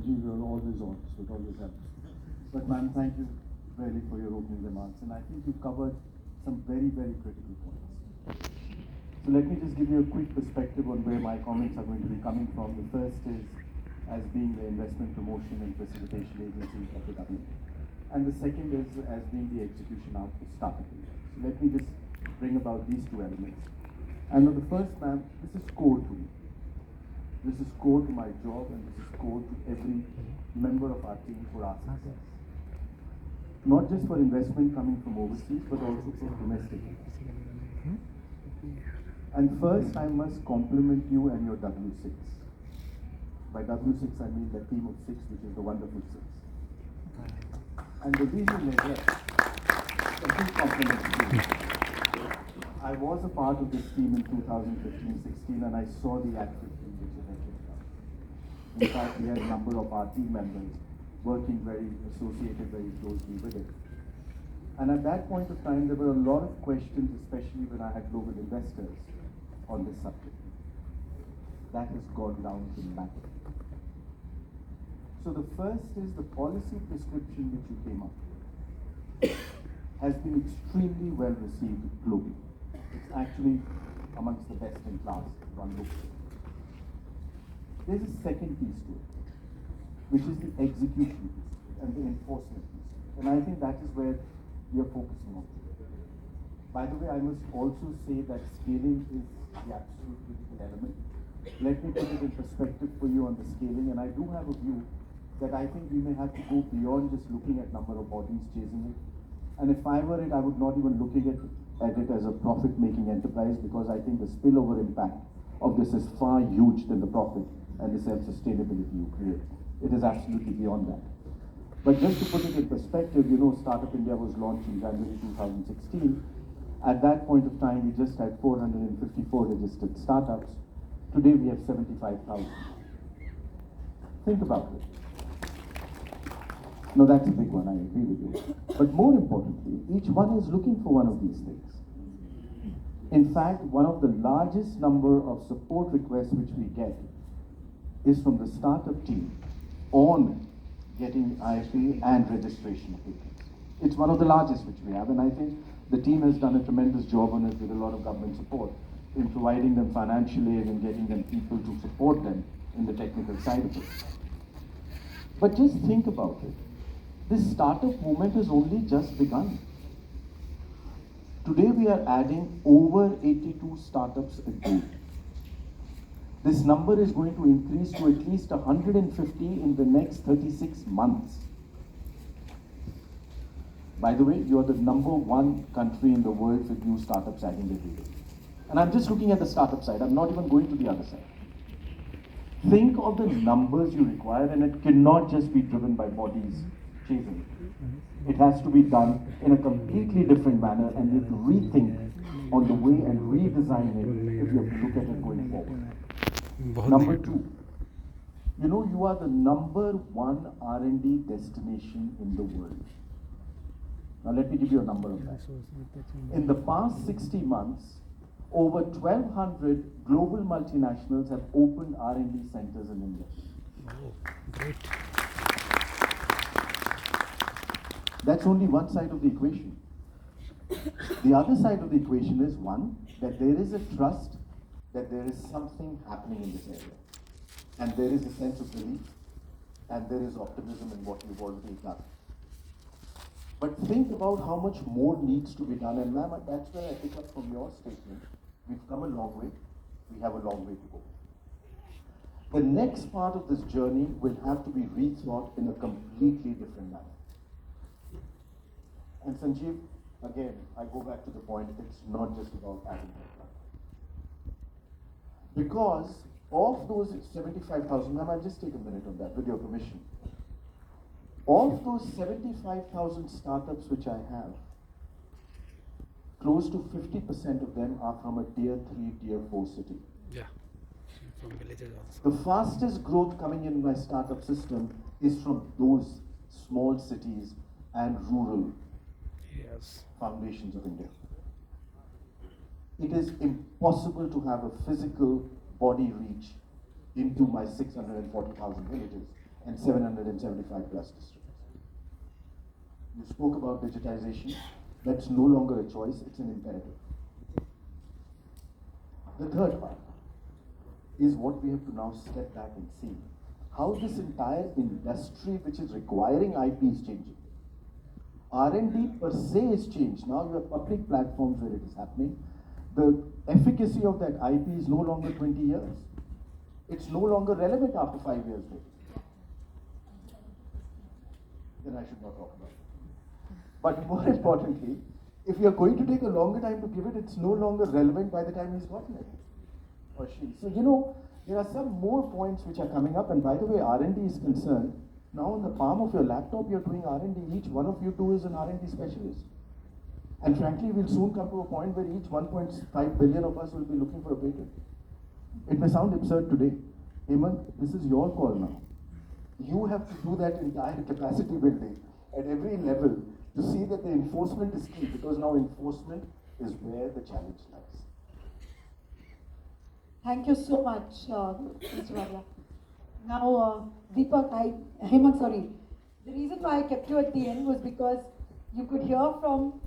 Sanjeev, you're always on, so it always helps. But ma'am, thank you really for your opening remarks, and I think you covered some very, very critical points. So let me just give you a quick perspective on where my comments are going to be coming from. The first is as being the investment promotion and facilitation agency of the government. And the second is as being the execution of the startup India. So let me just bring about these two elements. And on the first, ma'am, this is core to me. This is core to my job, and this is core to every member of our team for our success. Not just for investment coming from overseas, but also for domestic. And first, I must compliment you and your W6. By W6, I mean the team of 6, which is the wonderful 6. And the reason is that, a big compliment to you. I was a part of this team in 2015-16, and I saw the activity which it has done. In fact, we had a number of our team members working very associated very closely with it. And at that point of time, there were a lot of questions, especially when I had global investors, on this subject. That has gone down dramatically. So the first is the policy prescription which you came up with has been extremely well received globally. It's actually amongst the best in class, one looks at. There's a second piece to it, which is the execution piece and the enforcement piece. And I think that is where we are focusing on. By the way, I must also say that scaling is the absolute critical element. Let me put it in perspective for you on the scaling, and I do have a view that I think we may have to go beyond just looking at number of bodies chasing it. And if I were it, I would not even look at it as a profit-making enterprise, because I think the spillover impact of this is far huge than the profit and the self-sustainability you create. It is absolutely beyond that. But just to put it in perspective, you know, Startup India was launched in January 2016. At that point of time, we just had 454 registered startups. Today, we have 75,000. Think about it. No, that's a big one, I agree with you. But more importantly, each one is looking for one of these things. In fact, one of the largest number of support requests which we get is from the startup team on getting IFA and registration of patents. It's one of the largest which we have, and I think the team has done a tremendous job on it with a lot of government support in providing them financial aid and getting them people to support them in the technical side of it. But just think about it. This startup movement has only just begun. Today we are adding over 82 startups a day. This number is going to increase to at least 150 in the next 36 months. By the way, you are the #1 country in the world with new startups adding every day. And I'm just looking at the startup side. I'm not even going to the other side. Think of the numbers you require, and it cannot just be driven by bodies chasing. It has to be done in a completely different manner, and you have to rethink on the way and redesign it if you have to look at it going forward. Number 2, you know, you are the #1 R&D destination in the world. Now let me give you a number of that. In the past 60 months, over 1,200 global multinationals have opened R&D centers in India. Oh, great. That's only one side of the equation. The other side of the equation is, one, that there is a trust that there is something happening in this area. And there is a sense of relief, and there is optimism in what you've already done. But think about how much more needs to be done. And ma'am, that's where I pick up from your statement. We've come a long way. We have a long way to go. The next part of this journey will have to be rethought in a completely different manner. And Sanjeev, again, I go back to the point, it's not just about adding headcount. Because of those 75,000, ma'am, I'll just take a minute on that with your permission. Of those 75,000 startups which I have, close to 50% of them are from a tier 3, tier 4 city. Yeah, from villages also. The fastest growth coming in my startup system is from those small cities and rural foundations of India. It is impossible to have a physical body reach into my 640,000 villages and 775 plus districts. You spoke about digitization. That's no longer a choice, it's an imperative. The third part is what we have to now step back and see. How this entire industry which is requiring IP is changing. R&D per se is changed. Now you have public platforms where it is happening. The efficacy of that IP is no longer 20 years. It's no longer relevant after 5 years later. Then I should not talk about it. But more importantly, if you are going to take a longer time to give it, it's no longer relevant by the time he's gotten it, or she. So, there are some more points which are coming up, and by the way, R&D is concerned. Now in the palm of your laptop, you're doing R&D. Each one of you two is an R&D specialist. And frankly, we'll soon come to a point where each 1.5 billion of us will be looking for a patent. It may sound absurd today. Hemant, this is your call now. You have to do that entire capacity building at every level to see that the enforcement is key, because now enforcement is where the challenge lies. Thank you so much, Mr. Bagla. Now, Deepak, Hemant, sorry. The reason why I kept you at the end was because you could hear from